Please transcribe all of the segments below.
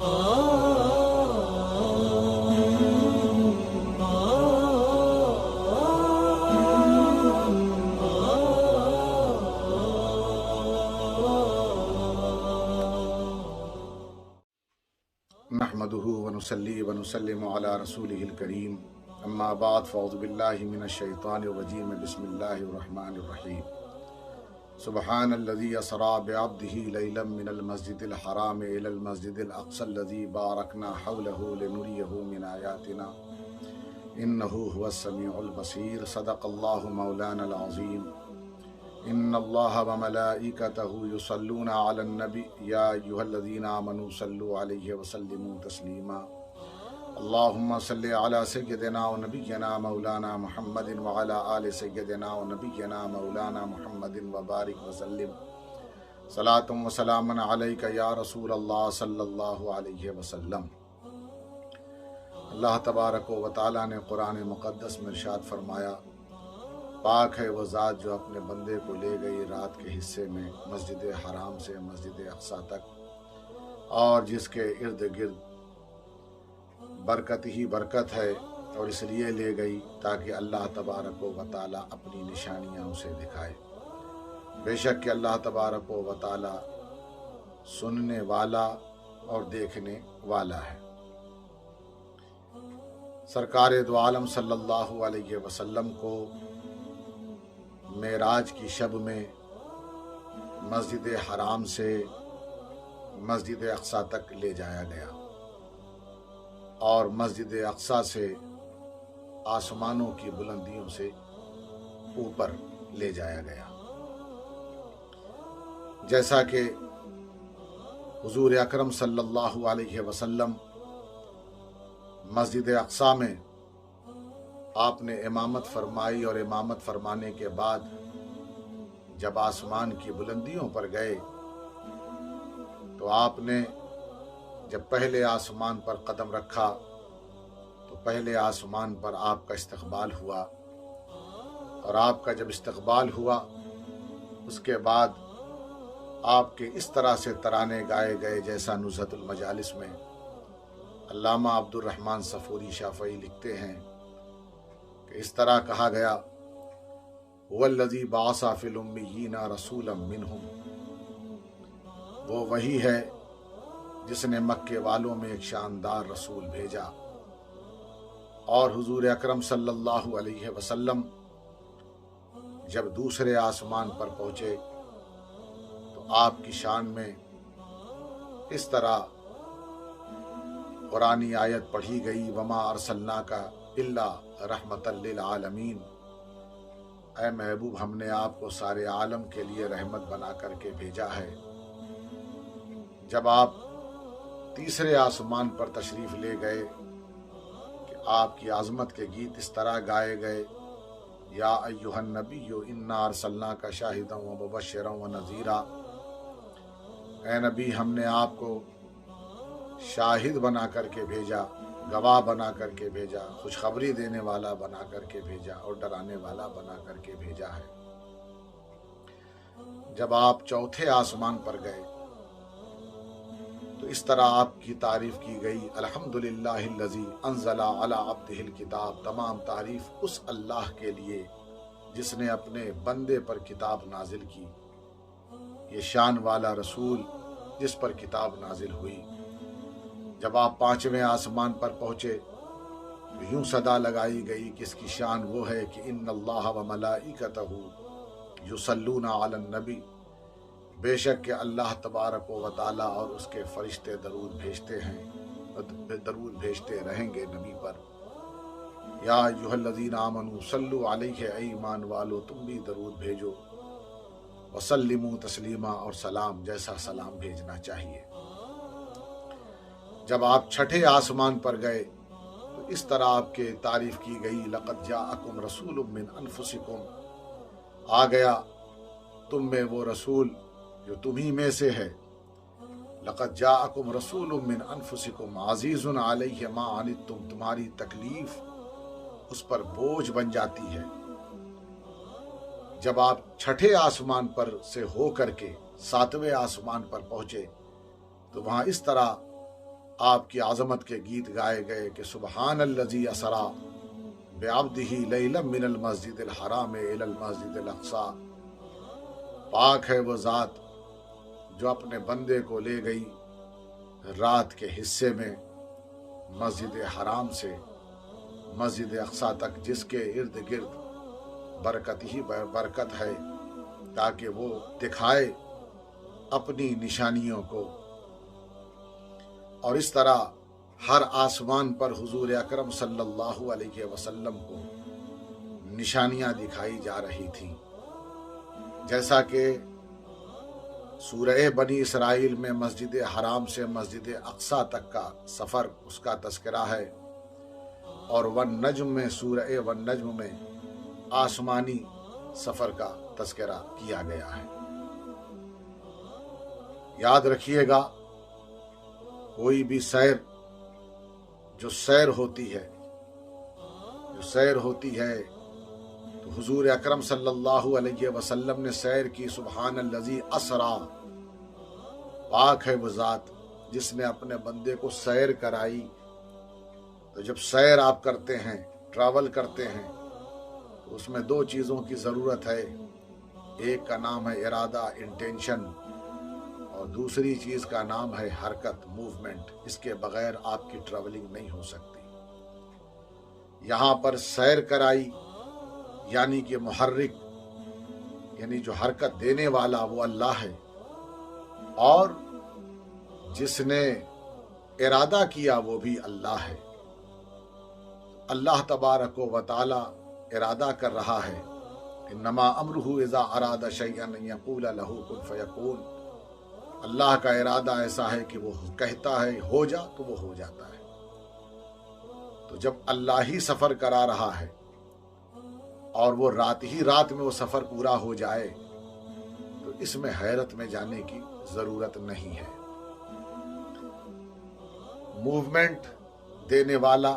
نحمده ونصلي ونسلم على رسوله الكريم اما بعد فاعوذ بالله من الشيطان الرجيم بسم الله الرحمن الرحيم سبحان الذي اسرى بعبده ليلا من المسجد الحرام الى المسجد الاقصى الذي باركنا حوله لنريه من آياتنا انه هو السميع البصير صدق الله مولانا العظيم ان الله وملائكته يصلون على النبي يا ايها الذين آمنوا صلوا عليه وسلموا تسليما اللهم صل على سيدنا ونبينا مولانا محمد وعلى آل سيدنا ونبينا مولانا محمد وبارك وسلم صلاة وسلام عليك يا رسول الله صلی اللہ علیہ وسلم۔ اللہ تبارک و تعالیٰ نے قرآن مقدس میں ارشاد فرمایا، پاک ہے وہ ذات جو اپنے بندے کو لے گئی رات کے حصے میں مسجد حرام سے مسجد اقصیٰ تک، اور جس کے ارد گرد برکت ہی برکت ہے، اور اس لیے لے گئی تاکہ اللہ تبارک و تعالیٰ اپنی نشانیاں اسے دکھائے۔ بے شک کہ اللہ تبارک و تعالیٰ سننے والا اور دیکھنے والا ہے۔ سرکار دو عالم صلی اللہ علیہ وسلم کو معراج کی شب میں مسجد حرام سے مسجد اقصیٰ تک لے جایا گیا، اور مسجد اقصیٰ سے آسمانوں کی بلندیوں سے اوپر لے جایا گیا۔ جیسا کہ حضور اکرم صلی اللہ علیہ وسلم مسجد اقصیٰ میں آپ نے امامت فرمائی، اور امامت فرمانے کے بعد جب آسمان کی بلندیوں پر گئے تو آپ نے جب پہلے آسمان پر قدم رکھا تو پہلے آسمان پر آپ کا استقبال ہوا، اور آپ کا جب استقبال ہوا اس کے بعد آپ کے اس طرح سے ترانے گائے گئے جیسا نزہت المجالس میں علامہ عبد الرحمن صفوری شافعی لکھتے ہیں کہ اس طرح کہا گیا، هو الذی بعث فی الامیین رسولا منہم، وہ وہی ہے جس نے مکے والوں میں ایک شاندار رسول بھیجا۔ اور حضور اکرم صلی اللہ علیہ وسلم جب دوسرے آسمان پر پہنچے تو آپ کی شان میں اس طرح قرآنی آیت پڑھی گئی، وما ارسلناک الا رحمت للعالمین، اے محبوب ہم نے آپ کو سارے عالم کے لیے رحمت بنا کر کے بھیجا ہے۔ جب آپ تیسرے آسمان پر تشریف لے گئے کہ آپ کی عظمت کے گیت اس طرح گائے گئے، یا ایھا النبی انا ارسلناک شاہدا ومبشرا ونذیرا، اے نبی ہم نے آپ کو شاہد بنا کر کے بھیجا، گواہ بنا کر کے بھیجا، خوشخبری دینے والا بنا کر کے بھیجا، اور ڈرانے والا بنا کر کے بھیجا ہے۔ جب آپ چوتھے آسمان پر گئے تو اس طرح آپ کی تعریف کی گئی، الحمدللہ الذی انزل علی عبدہ الکتاب، تمام تعریف اس اللہ کے لیے جس نے اپنے بندے پر کتاب نازل کی، یہ شان والا رسول جس پر کتاب نازل ہوئی۔ جب آپ پانچویں آسمان پر پہنچے تو یوں صدا لگائی گئی کہ اس کی شان وہ ہے کہ ان اللہ و ملائکتہ یصلون علی النبی، بے شک کہ اللہ تبارک و تعالیٰ اور اس کے فرشتے درود بھیجتے ہیں، درود بھیجتے رہیں گے نبی پر۔ یا ایھا الذین آمنوا صلوا علیہ، اے ایمان والو تم بھی درود بھیجو، وسلموا تسلیما، اور سلام جیسا سلام بھیجنا چاہیے۔ جب آپ چھٹے آسمان پر گئے تو اس طرح آپ کے تعریف کی گئی، لقد جاءکم رسول من انفسکم، آ گیا تم میں وہ رسول جو تمہیں میں سے ہے۔ لقد جاءکم رسول من انفسکم عزیز علیہ ما عنتم، تمہاری تکلیف اس پر بوجھ بن جاتی ہے۔ جب آپ چھٹے آسمان پر سے ہو کر کے ساتویں آسمان پر پہنچے تو وہاں اس طرح آپ کی عظمت کے گیت گائے گئے کہ سبحان الذی اسرا بعبدہ لیلا من المسجد الحرام الی المسجد الاقصی، پاک ہے وہ ذات جو اپنے بندے کو لے گئی رات کے حصے میں مسجد حرام سے مسجد اقصی تک، جس کے ارد گرد برکت ہی برکت ہے، تاکہ وہ دکھائے اپنی نشانیوں کو، اور اس طرح ہر آسمان پر حضور اکرم صلی اللہ علیہ وسلم کو نشانیاں دکھائی جا رہی تھیں، جیسا کہ سورہ بنی اسرائیل میں مسجد حرام سے مسجد اقصی تک کا سفر اس کا تذکرہ ہے، اور والنجم میں سورہ والنجم میں آسمانی سفر کا تذکرہ کیا گیا ہے۔ یاد رکھیے گا، کوئی بھی سیر جو سیر ہوتی ہے تو حضور اکرم صلی اللہ علیہ وسلم نے سیر کی۔ سبحان الذی اسرا، پاک ہے وہ ذات جس نے اپنے بندے کو سیر کرائی۔ تو جب سیر آپ کرتے ہیں، ٹریول کرتے ہیں، تو اس میں دو چیزوں کی ضرورت ہے، ایک کا نام ہے ارادہ، انٹینشن، اور دوسری چیز کا نام ہے حرکت، موومنٹ۔ اس کے بغیر آپ کی ٹریولنگ نہیں ہو سکتی۔ یہاں پر سیر کرائی یعنی کہ محرک، یعنی جو حرکت دینے والا وہ اللہ ہے، اور جس نے ارادہ کیا وہ بھی اللہ ہے۔ اللہ تبارک و تعالی ارادہ کر رہا ہے، انما امرہ اذا اراد شیئا ان یقول لہ کن فیکون۔ اللہ کا ارادہ ایسا ہے کہ وہ کہتا ہے ہو جا تو وہ ہو جاتا ہے۔ تو جب اللہ ہی سفر کرا رہا ہے اور وہ رات میں وہ سفر پورا ہو جائے، تو اس میں حیرت میں جانے کی ضرورت نہیں ہے۔ موومنٹ دینے والا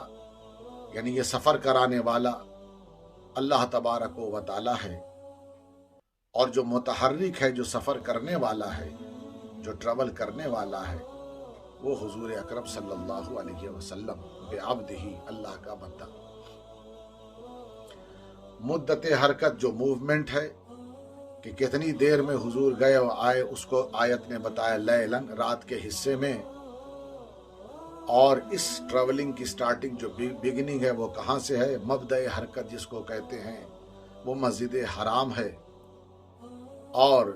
یعنی یہ سفر کرانے والا اللہ تبارک و تعالی ہے، اور جو متحرک ہے، جو سفر کرنے والا ہے، جو ٹریول کرنے والا ہے، وہ حضور اکرم صلی اللہ علیہ وسلم بعبدہ، اللہ کا بندہ۔ مدت حرکت جو موومنٹ ہے کہ کتنی دیر میں حضور گئے اور آئے، اس کو آیت نے بتایا لیلن، رات کے حصے میں۔ اور اس ٹریولنگ کی سٹارٹنگ جو بگننگ ہے وہ کہاں سے ہے؟ مبدأ حرکت جس کو کہتے ہیں وہ مسجد حرام ہے، اور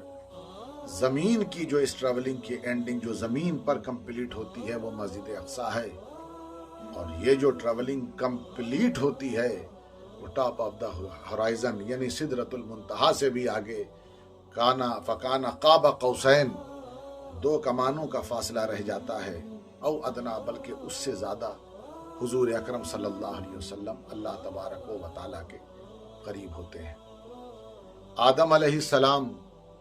زمین کی جو اس ٹریولنگ کی اینڈنگ جو زمین پر کمپلیٹ ہوتی ہے وہ مسجد اقصی ہے۔ اور یہ جو ٹریولنگ کمپلیٹ ہوتی ہے وہ ٹاپ آف دا ہورائزن یعنی سدرۃ المنتہا سے بھی آگے، فکانا قاب قوسین، دو کمانوں کا فاصلہ رہ جاتا ہے، او ادنا، بلکہ اس سے زیادہ حضور اکرم صلی اللہ علیہ وسلم اللہ تبارک و تعالیٰ کے قریب ہوتے ہیں۔ آدم علیہ السلام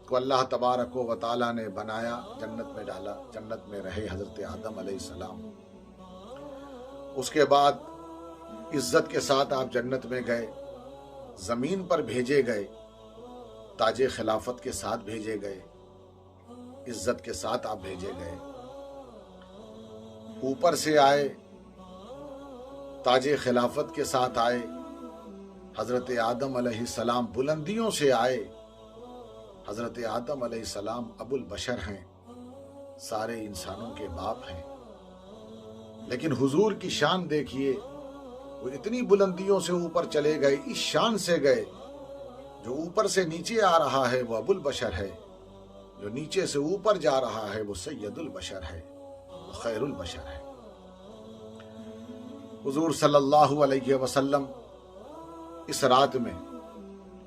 کو اللہ تبارک و تعالیٰ نے بنایا، جنت میں ڈالا، جنت میں رہے حضرت آدم علیہ السلام۔ اس کے بعد عزت کے ساتھ آپ جنت میں گئے، زمین پر بھیجے گئے، تاج خلافت کے ساتھ بھیجے گئے، عزت کے ساتھ آپ بھیجے گئے۔ اوپر سے آئے، تاج خلافت کے ساتھ آئے، حضرت آدم علیہ السلام بلندیوں سے آئے۔ حضرت آدم علیہ السلام ابو البشر ہیں، سارے انسانوں کے باپ ہیں، لیکن حضور کی شان دیکھیے، وہ اتنی بلندیوں سے اوپر چلے گئے، اس شان سے گئے، جو اوپر سے نیچے آ رہا ہے وہ ابو البشر ہے، جو نیچے سے اوپر جا رہا ہے وہ سید البشر ہے، وہ خیر البشر ہے۔ حضور صلی اللہ علیہ وسلم اس رات میں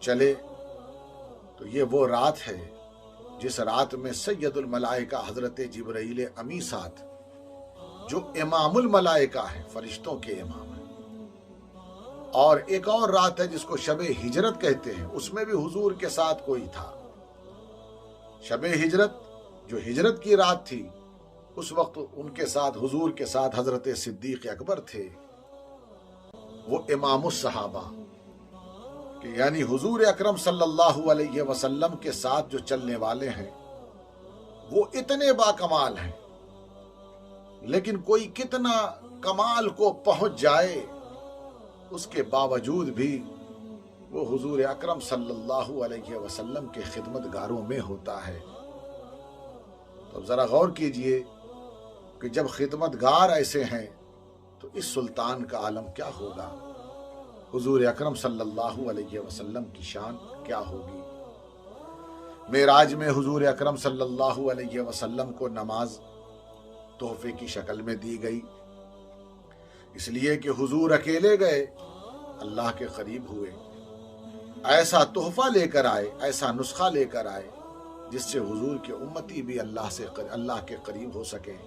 چلے، تو یہ وہ رات ہے جس رات میں سید الملائکہ حضرت جبرائیل امی ساتھ، جو امام الملائکہ ہے، فرشتوں کے امام ہیں، اور ایک اور رات ہے جس کو شب ہجرت کہتے ہیں، اس میں بھی حضور کے ساتھ کوئی تھا۔ شب ہجرت جو ہجرت کی رات تھی، اس وقت ان کے ساتھ، حضور کے ساتھ حضرت صدیق اکبر تھے، وہ امام الصحابہ، کہ یعنی حضور اکرم صلی اللہ علیہ وسلم کے ساتھ جو چلنے والے ہیں وہ اتنے باکمال ہیں لیکن کوئی کتنا کمال کو پہنچ جائے اس کے باوجود بھی وہ حضور اکرم صلی اللہ علیہ وسلم کے خدمت گاروں میں ہوتا ہے۔ تو ذرا غور کیجئے کہ جب خدمت گار ایسے ہیں تو اس سلطان کا عالم کیا ہوگا، حضور اکرم صلی اللہ علیہ وسلم کی شان کیا ہوگی۔ معراج میں حضور اکرم صلی اللہ علیہ وسلم کو نماز تحفے کی شکل میں دی گئی، اس لیے کہ حضور اکیلے گئے، اللہ کے قریب ہوئے، ایسا تحفہ لے کر آئے، ایسا نسخہ لے کر آئے جس سے حضور کے امتی بھی اللہ کے قریب ہو سکیں۔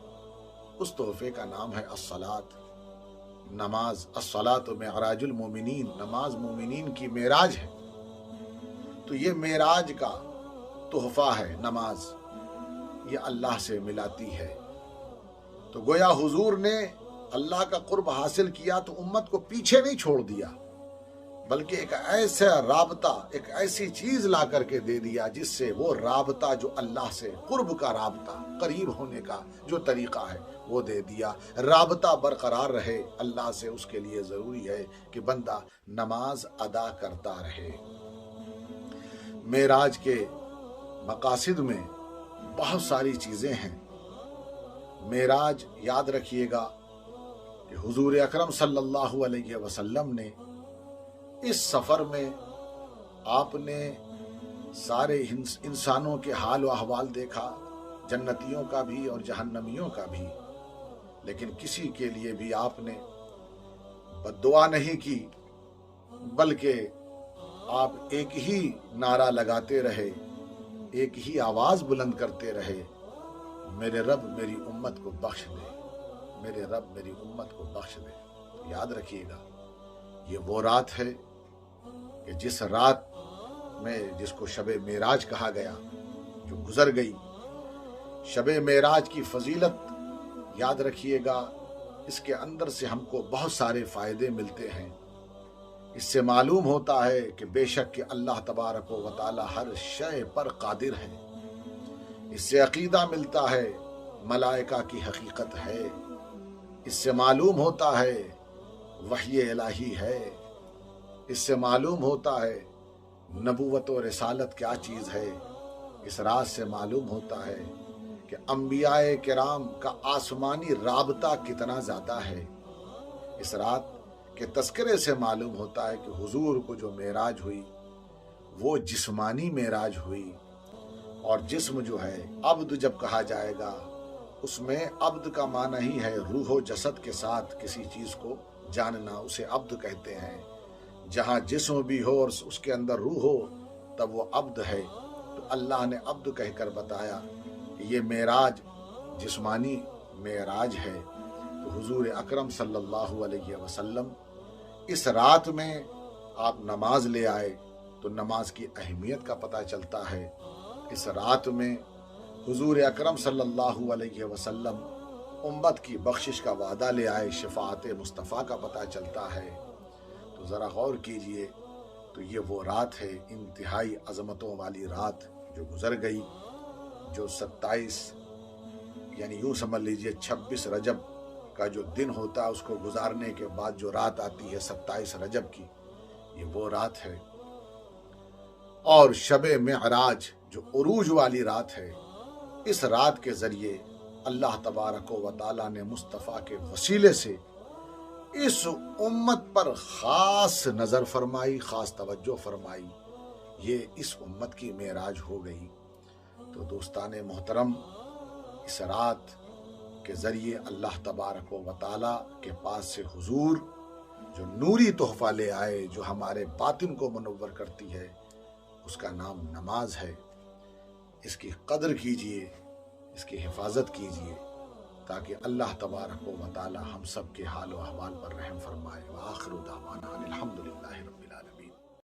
اس تحفے کا نام ہے الصلاۃ، نماز۔ الصلاۃ معراج المومنین، نماز مومنین کی معراج ہے۔ تو یہ معراج کا تحفہ ہے نماز، یہ اللہ سے ملاتی ہے۔ تو گویا حضور نے اللہ کا قرب حاصل کیا تو امت کو پیچھے نہیں چھوڑ دیا، بلکہ ایک ایسا رابطہ، ایک ایسی چیز لا کر کے دے دیا جس سے وہ رابطہ جو اللہ سے قرب کا رابطہ، قریب ہونے کا جو طریقہ ہے وہ دے دیا۔ رابطہ برقرار رہے اللہ سے، اس کے لیے ضروری ہے کہ بندہ نماز ادا کرتا رہے۔ معراج کے مقاصد میں بہت ساری چیزیں ہیں۔ معراج یاد رکھیے گا کہ حضور اکرم صلی اللہ علیہ وسلم نے اس سفر میں آپ نے سارے انسانوں کے حال و احوال دیکھا، جنتیوں کا بھی اور جہنمیوں کا بھی، لیکن کسی کے لیے بھی آپ نے بد دعا نہیں کی، بلکہ آپ ایک ہی نعرہ لگاتے رہے، ایک ہی آواز بلند کرتے رہے، میرے رب میری امت کو بخش دے، میرے رب میری امت کو بخش دے۔ یاد رکھیے گا یہ وہ رات ہے کہ جس رات میں، جس کو شب معراج کہا گیا، جو گزر گئی۔ شب معراج کی فضیلت یاد رکھیے گا، اس کے اندر سے ہم کو بہت سارے فائدے ملتے ہیں۔ اس سے معلوم ہوتا ہے کہ بے شک کہ اللہ تبارک و تعالی ہر شے پر قادر ہے۔ اس سے عقیدہ ملتا ہے ملائکہ کی حقیقت ہے۔ اس سے معلوم ہوتا ہے وحی الہی ہے۔ اس سے معلوم ہوتا ہے نبوت و رسالت کیا چیز ہے۔ اس رات سے معلوم ہوتا ہے کہ انبیاء کرام کا آسمانی رابطہ کتنا زیادہ ہے۔ اس رات کے تذکرے سے معلوم ہوتا ہے کہ حضور کو جو معراج ہوئی وہ جسمانی معراج ہوئی، اور جسم جو ہے عبد جب کہا جائے گا، اس میں عبد کا معنی ہی ہے روح و جسد کے ساتھ کسی چیز کو جاننا، اسے عبد کہتے ہیں۔ جہاں جسم بھی ہو اور اس کے اندر روح ہو تب وہ عبد ہے۔ تو اللہ نے عبد کہہ کر بتایا کہ یہ معراج جسمانی معراج ہے۔ تو حضور اکرم صلی اللہ علیہ وسلم اس رات میں آپ نماز لے آئے تو نماز کی اہمیت کا پتہ چلتا ہے۔ اس رات میں حضور اکرم صلی اللہ علیہ وسلم امت کی بخشش کا وعدہ لے آئے، شفاعت مصطفیٰ کا پتہ چلتا ہے۔ تو ذرا غور کیجئے، تو یہ وہ رات ہے، انتہائی عظمتوں والی رات جو گزر گئی، جو 27 یعنی یوں سمجھ لیجئے 26 رجب کا جو دن ہوتا ہے اس کو گزارنے کے بعد جو رات آتی ہے 27 رجب کی، یہ وہ رات ہے۔ اور شب معراج جو عروج والی رات ہے، اس رات کے ذریعے اللہ تبارک و تعالی نے مصطفیٰ کے وسیلے سے اس امت پر خاص نظر فرمائی، خاص توجہ فرمائی۔ یہ اس امت کی معراج ہو گئی۔ تو دوستان محترم، اس رات کے ذریعے اللہ تبارک و تعالی کے پاس سے حضور جو نوری تحفہ لے آئے، جو ہمارے باطن کو منور کرتی ہے، اس کا نام نماز ہے۔ اس کی قدر کیجئے، اس کی حفاظت کیجئے، تاکہ اللہ تبارک و تعالی ہم سب کے حال و احوال پر رحم فرمائے۔ وآخر دعوانا الحمدللہ رب العالمین۔